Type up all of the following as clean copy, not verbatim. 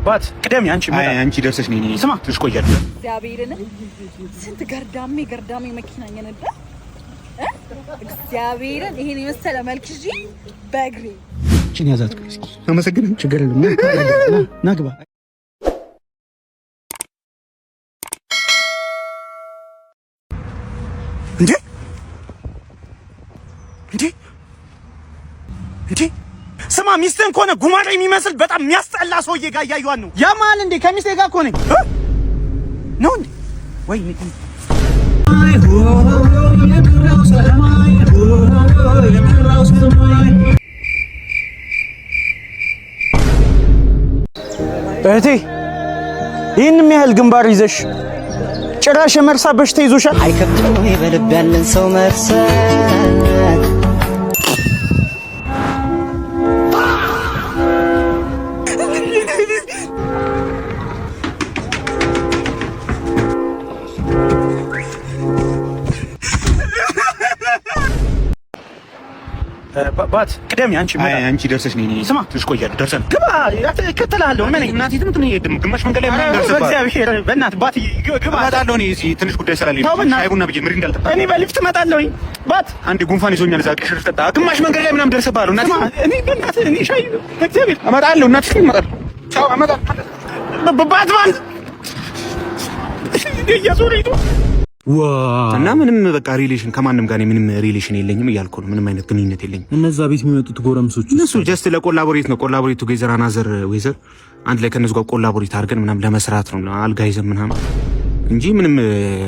ባት ቅደም አንቺ ደርሰሽ ነኝ ስማ ትሽቆያል እግዚአብሔርን ስንት ገርዳሜ መኪና እየነዳ እግዚአብሔርን ይሄን የመሰለ መልክ እጂ በእግሬ እቺን ያዛት እስኪ አመሰግናለሁ ችግር የለም ናግባ እንዴ ስማ ሚስትን ኮነ ጉማሬ የሚመስል በጣም የሚያስጠላ ሰውዬ ጋር ያያዩዋን ነው ያማል እንዴ ከሚስቴ ጋር ኮነ ነው እንዴ ወይ እህቴ ይህንም ያህል ግንባር ይዘሽ ጭራሽ የመርሳት በሽታ ይዞሻል አይከብድም ወይ በልብ ያለን ሰው መርሳት ባት ቅደም አንቺ ደርሰሽ ነኝ ስማ ትሽቆያል ደርሰን ግባ ከተላለሁ ምን እናቴ ትምት ነው ግማሽ መንገድ ላይ ምን ደርሰባ በእግዚአብሔር በእናት ባት ግባ እመጣለሁ እኔ እዚህ ትንሽ ጉዳይ ስላለኝ ሻይ ቡና ብዬ ምሪ እንዳልጠጣ እኔ በሊፍት እመጣለሁ ባት አንዴ ጉንፋን ይዞኛል እዛ ቅሽር ጠጣ ግማሽ መንገድ ላይ ምናምን ደርሰባለሁ እናቴ እኔ በእናት እኔ ሻይ በእግዚአብሔር እመጣለሁ እናቴ እመጣለሁ ቻው እመጣለሁ ባት እየሱሪቱ እና ምንም በቃ ሪሌሽን ከማንም ጋር ምንም ሪሌሽን የለኝም እያልኩ ነው። ምንም አይነት ግንኙነት የለኝም። እነዛ ቤት የሚመጡት ጎረምሶች እነሱ ጀስት ለኮላቦሬት ነው። ኮላቦሬት ቱጌዘር አናዘር ዌዘር አንድ ላይ ከነሱ ጋር ኮላቦሬት አድርገን ምናምን ለመስራት ነው አልጋ ይዘን ምናምን እንጂ ምንም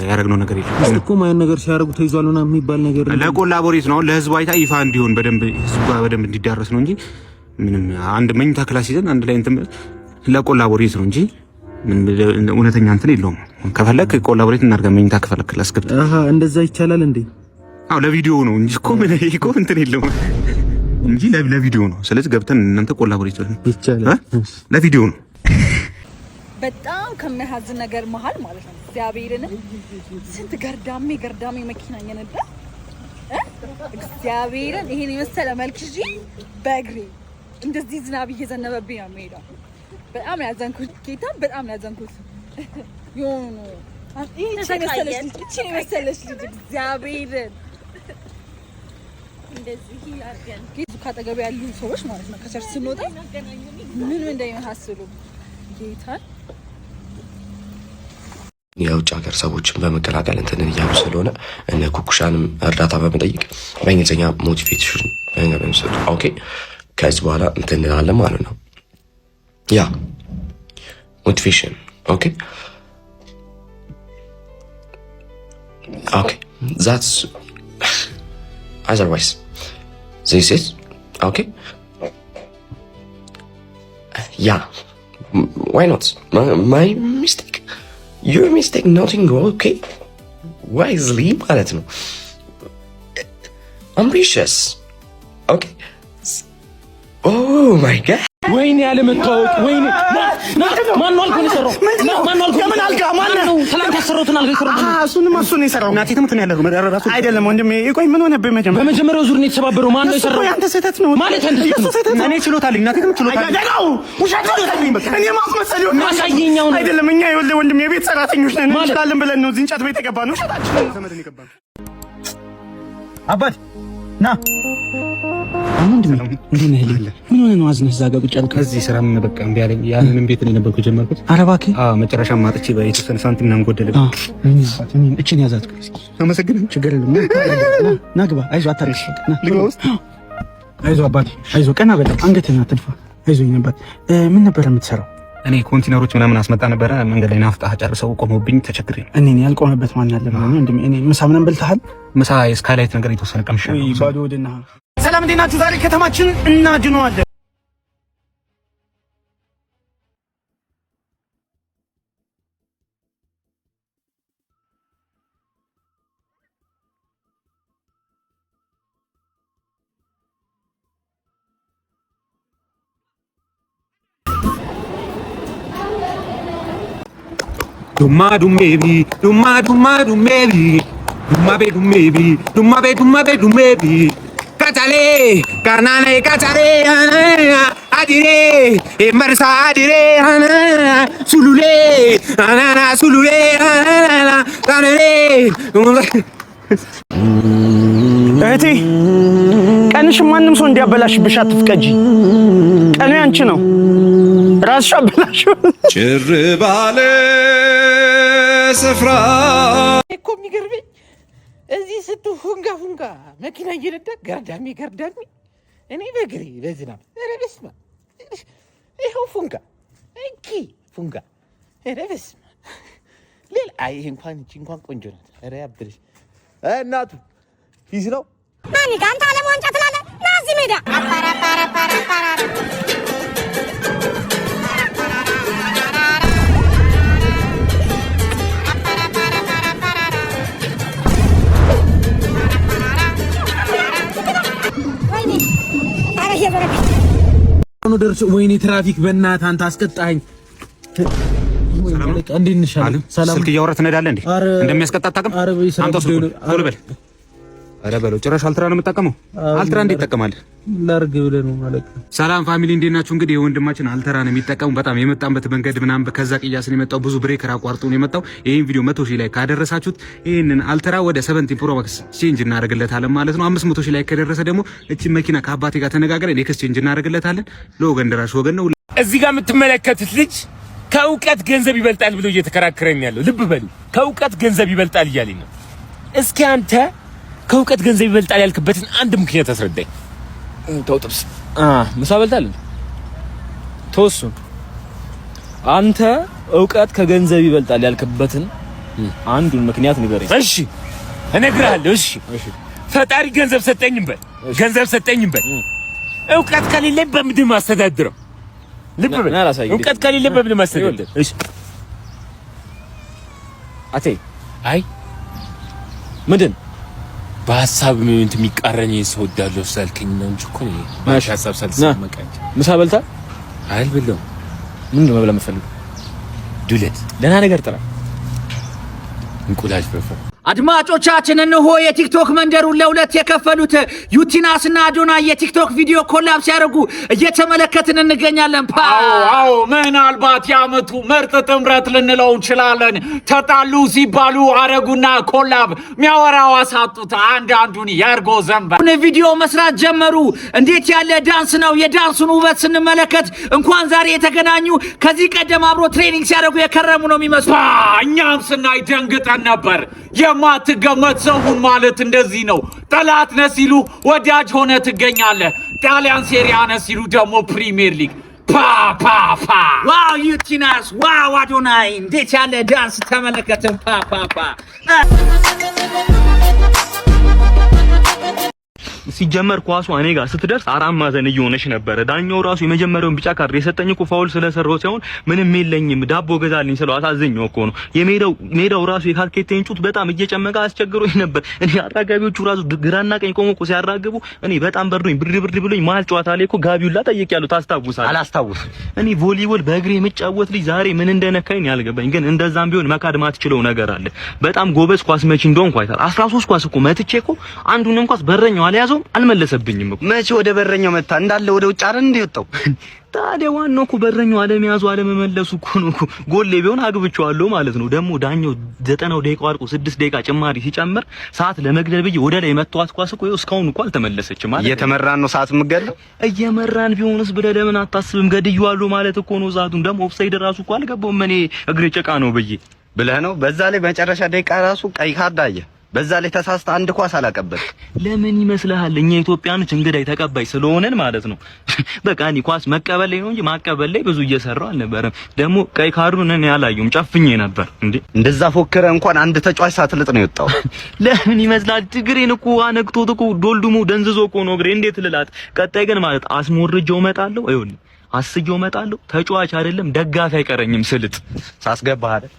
ያደረግነው ነገር የለም እኮ። ማየን ነገር ሲያደርጉ ተይዟልና የሚባል ነገር ለኮላቦሬት ነው። ለህዝቡ አይታ ይፋ እንዲሆን በደንብ ህዝቡ ጋር በደንብ እንዲዳረስ ነው እንጂ ምንም አንድ መኝታ ክላስ ይዘን አንድ ላይ እንትን ለኮላቦሬት ነው እንጂ ምን እውነተኛ እንትን የለውም። ከፈለክ ኮላቦሬት እናድርገን መኝታ ከፈለክ ላስከብት። አሃ እንደዛ ይቻላል እንዴ? አዎ ለቪዲዮ ነው እንጂ እኮ ምን እኮ እንትን የለውም እንጂ ለቪዲዮ ነው። ስለዚህ ገብተን እናንተ ኮላቦሬት ይቻላል ለቪዲዮ ነው። በጣም ከሚያሳዝን ነገር መሀል ማለት ነው እግዚአብሔርን ስንት ገርዳሜ መኪና እየነዳ እግዚአብሔርን ይሄን የመሰለ መልክ እጂ በእግሬ እንደዚህ ዝናብ እየዘነበብኝ ነው የምሄደው። በጣም ያዘንኩት ጌታ በጣም ያዘንኩት ዮኑ እቺ መሰለሽ ልጅ እግዚአብሔርን እንደዚህ ያርገን ጌቱ ካጠገብ ያሉ ሰዎች ማለት ነው ከቸርች ስንወጣ ምን እንደሚያሳስሉ ጌታን የውጭ ሀገር ሰዎችን በመቀላቀል እንትን እያሉ ስለሆነ እነ ኩኩሻንም እርዳታ በመጠየቅ በእንግሊዝኛ ሞቲቬሽን በእንግሊዝኛ ኦኬ ከዚህ በኋላ እንትን እንላለን ማለት ነው። Yeah, motivation. Okay. That's otherwise. This is okay. Yeah. Why not? My mistake. Your mistake. Nothing okay. Wisely, ማለት ነው. Ambitious. Okay. Oh my God. ወይኔ ያለ መታወቅ ወይኔ ማን ነው አልኩኝ ሰራው ማን ነው አልኩኝ ማን አልጋ ማን ነው ሰላም ታሰሩትን አልጋ ይሰራው እሱን የሰራው እናቴ ትምት ነው ያለው መዳራራሱ አይደለም ወንድሜ ቆይ ምን ሆነ በመጀመሪያው ዙር ነው የተሰባበረው ማን ነው የሰራው ያንተ ስህተት ነው ማለት እኔ ችሎታልኝ እናቴ ትምት ችሎታልኝ አይደለም ውሸት ነው በቃ እኔ ማስመሰል ነው ማሳየኛው ነው አይደለም እኛ ይወለ ወንድሜ የቤት ሰራተኞች ነን እንችላለን ብለን ነው እዚህ እንጨት ቤት የገባ ነው ውሸታችን ዘመድን የገባ አባት ና ምንድነው ምን ሆነ ነው አዝነህ እዛ ጋር ቁጭ አልክ? እዚህ ስራ ምን በቃ እምቢ አለኝ። ያንንም ቤት ነው የነበርኩት ጀመርኩት። ኧረ እባክህ መጨረሻ ማጥቼ በየተወሰነ ሳንቲም ምናምን ጎደለብኝ። እቺን ያዛት እስኪ አመሰግናለሁ። ችግር የለም ና ግባ። አይዞህ አታርቅሽ። ልግባ ውስጥ አይዞህ አባቴ አይዞህ። ቀና በል አንገትህን አትድፋ። አይዞህ ነበር ምን ነበር የምትሰራው? እኔ ኮንቲነሮች ምናምን አስመጣ ነበረ። መንገድ ላይ ናፍጣ ጨርሰው ቆመውብኝ ተቸግሬ እኔ ያልቆመበት ማን ያለ ማለት ነው። እኔ ምሳ ምናምን በልተሃል? ምሳ የስካይላይት ነገር የተወሰነ ቀምሻ ነው። ባዶ ወደና ሰላም እንዴት ናችሁ? ዛሬ ከተማችን እናድነዋለን። ዱማ ዱሜቢ ዱማ ዱማ ዱሜቢ ዱማ ቤ ዱሜቢ ካታሌ ካርናኔ ካታሌ አዲሬ መርሳ አዲሬ ሱሉሌ አናና ሱሉሌ ካናኔ እህቴ ቀንሽ ማንም ሰው እንዲያበላሽብሽ አትፍቀጂ። ቀኑ ያንቺ ነው። ራስሽ አበላሽ። ጭር ባለ ስፍራ እኮ የሚገርመኝ እዚህ ፉንጋ መኪና እየነዳ ገርዳሚ እኔ በእግሬ በዝናብ ኧረ በስመ አብ ይኸው ፉንጋ ኧረ በስመ አብ ሌላ አይ እንኳን ቆንጆ ናት። ኧረ ያብልሽ እናቱ ፊዝ ነው ማን ጋንታ ለሞንጫ ትላለ ናዚ ሜዳ ወይኔ ትራፊክ በእናትህ አንተ አስቀጣኸኝ። እንዴት ነሽ? ሰላም። ስልክ እያወራህ ትነዳለህ እንዴ? እንደሚያስቀጣ አታውቅም? አንተ ቶሎ በል። ኧረ በለው። ጭራሽ አልትራ ነው የምጠቀመው? አልትራ እንዴት ትጠቀማለህ? ላርግ ብለህ ነው ማለት ነው። ሰላም ፋሚሊ እንዴት ናችሁ? እንግዲህ የወንድማችን አልትራ ነው የሚጠቀሙ። በጣም የመጣበት መንገድ ምናምን ከዛ ቅያስ ነው የመጣው። ብዙ ብሬከር አቋርጦ ነው የመጣው። ይሄን ቪዲዮ 100,000 ላይ ካደረሳችሁት ይሄንን አልትራ ወደ 17 ፕሮ ማክስ ቼንጅ እናደርግለታለን ማለት ነው። 500,000 ላይ ከደረሰ ደግሞ እቺ መኪና ከአባቴ ጋር ተነጋግረን ኤክስቼንጅ እናደርግለታለን። ለወገን ደራሽ ወገን ነው። እዚህ ጋር የምትመለከቱት ልጅ ከእውቀት ገንዘብ ይበልጣል ብሎ እየተከራከረኝ ያለው ልብ በሉ። ከእውቀት ገንዘብ ይበልጣል እያለኝ ነው። እስኪ አንተ ከእውቀት ገንዘብ ይበልጣል ያልክበትን አንድ ምክንያት አስረዳኝ። ተውጥብስ ምሳ በልታል ተወሱ። አንተ እውቀት ከገንዘብ ይበልጣል ያልክበትን አንዱን ምክንያት ንገረኝ። እሺ እነግርሃለሁ። እሺ ፈጣሪ ገንዘብ ሰጠኝም በል እውቀት ከሌለኝ በምንድን ማስተዳድረው? ልብ በል እውቀት ከሌለኝ በምንድን ማስተዳድረው? እሺ አቴ አይ ምንድን በሐሳብ ምን የሚቃረኝ ሰው ወዳለው ሳልከኝ ነው እንጂ እኮ ነው ማሽ ሐሳብ ሳልሰማቀኝ። ምሳ በልታ አልበላሁም። ምንድን ነው መብላት የምትፈልገው? ዱለት ደህና ነገር ጥራ። እንቁላል ፍርፍር። አድማጮቻችን እነሆ የቲክቶክ መንደሩን ለሁለት የከፈሉት ዩቲናስና አዶናይ የቲክቶክ ቪዲዮ ኮላብ ሲያደርጉ እየተመለከትን እንገኛለን። አዎ ምናልባት ያመቱ ምርጥ ጥምረት ልንለው እንችላለን። ተጣሉ ሲባሉ አረጉና ኮላብ ሚያወራው አሳጡት አንዱን ያርጎ ዘንባ ቪዲዮ መስራት ጀመሩ። እንዴት ያለ ዳንስ ነው! የዳንሱን ውበት ስንመለከት እንኳን ዛሬ የተገናኙ ከዚህ ቀደም አብሮ ትሬኒንግ ሲያደርጉ የከረሙ ነው የሚመስሉ። እኛም ስናይ ደንግጠን ነበር። የማትገመት ሰውን ማለት እንደዚህ ነው። ጠላት ነህ ሲሉ ወዳጅ ሆነ ትገኛለህ። ጣሊያን ሴሪያ ነህ ሲሉ ደግሞ ፕሪሚየር ሊግ። ዋው ዩቲናስ፣ ዋው አዶናይ፣ እንዴት ያለ ዳንስ ተመለከትን። ሲጀመር ኳሷ እኔ ጋር ስትደርስ አራት ማዕዘን እየሆነች ነበር። ዳኛው ራሱ የመጀመሪያውን ቢጫ ካርድ የሰጠኝ እኮ ፋውል ስለሰራው ሳይሆን ምንም የለኝም ዳቦ ገዛልኝ ስለው አሳዘኘው እኮ ነው። ሜዳው ራሱ የካርኬቴን ጩት በጣም እየጨመቀ አስቸግሮኝ ነበር። እኔ አራጋቢዎቹ ራሱ ግራና ቀኝ ቆሞ እኮ ሲያራግቡ እኔ በጣም በርዶኝ ብርድ ብሎኝ መሀል ጨዋታ ላይ እኮ ጋቢውላ ጠይቄያለሁ። ታስታውሳለህ? አላስታውስም። እኔ ቮሊቦል በእግሬ የምጫወት ልጅ ዛሬ ምን እንደነካኝ ያልገባኝ፣ ግን እንደዛም ቢሆን መካድ ማትችለው ነገር አለ። በጣም ጎበዝ ኳስ መቺ እንደሆንኩ አይታል። 13 ኳስ እኮ መትቼ እኮ አንዱን ኳስ በረኛው አልያዘውም አልመለሰብኝም እኮ። መቼ ወደ በረኛው መታ እንዳለ ወደ ውጭ አይደል እንደወጣው። ታዲያ ዋናው እኮ በረኛው አለመያዙ አለመመለሱ እኮ ነው። ጎል ቢሆን አግብቼዋለሁ ማለት ነው። ደግሞ ዳኛው 90 ደቂቃ አልቆ 6 ደቂቃ ጭማሪ ሲጨምር ሰዓት ለመግደል ብዬ ወደ ላይ መተዋት ኳስ እኮ እስካሁን እኮ አልተመለሰችም ማለት። እየተመራን ነው ሰዓት የምገድለው። እየመራን ቢሆንስ ብለህ ለምን አታስብም? ገድዬዋለሁ ማለት እኮ ነው። ሰዓቱን ደግሞ ኦፍሳይድ ራሱ እኮ አልገባውም እኔ እግሬ ጭቃ ነው ብለህ ነው። በዛ ላይ መጨረሻ ደቂቃ ራሱ ቀይ ካርድ አየህ። በዛ ላይ ተሳስተ አንድ ኳስ አላቀበል። ለምን ይመስልሃል? እኛ ኢትዮጵያኖች እንግዳይ ተቀባይ ስለሆነን ማለት ነው። በቃ እኔ ኳስ መቀበል ላይ ነው እንጂ ማቀበል ላይ ብዙ እየሰራው አልነበረም። ደግሞ ቀይ ካርዱን እኔ አላየሁም፣ ጨፍኜ ነበር። እንደዛ ፎክረ እንኳን አንድ ተጫዋች ሳትልጥ ነው የወጣው። ለምን ይመስላል? እግሬን እኮ አነክቶት እኮ ዶልዱሞ ደንዝዞ እኮ ነው እግሬ። እንዴት ልላት? ቀጣይ ግን ማለት አስሞርጀው እመጣለሁ። ይኸውልህ አስጀው እመጣለሁ። ተጫዋች አይደለም ደጋፊ አይቀረኝም ስልጥ ሳስገባህ አይደል